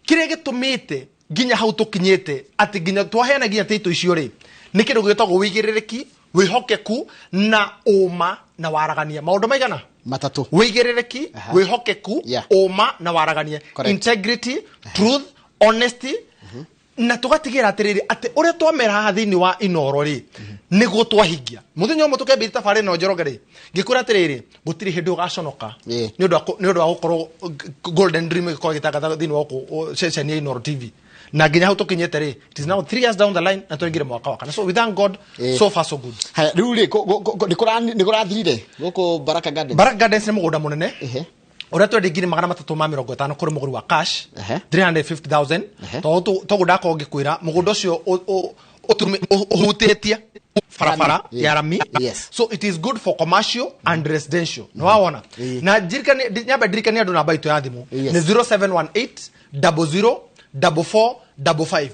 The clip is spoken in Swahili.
kire gitumite ginya hau tukinyete ati ginya twaheana ginya tito icio ri ni kindu gitagwo Ũigĩrĩrĩki wihokeku na uma na waragania maundu maigana matatu Ũigĩrĩrĩki wihokeku uma na waragania integrity truth honesty na tugatigira atiriri ati uria twamera haha thiini wa inoro ri niguo twahingia muthenya umwe tukembira tafari no njoroge ri ngikura atiriri gutiri hindu ugaconoka ni undu wa gukorwo Goldendreams ko gitagatha thiini wa session ya Inoro TV na nginya hau tukinyete ri it is now 3 years down the line na tuingire mwaka wakana so we thank God so far so good haya riu ri nikurathirire guku Baraka Gardens ni mugunda munene ora twendi ngiri 350 kuri muguri wa cash 350,000 to gudako ngikwira mugunda ucio uhutĩtie farafara ya rami so it is good for commercial and residential no waona na nyamba ndirikania andu namba itu ya thimu ni 0718 00 44 55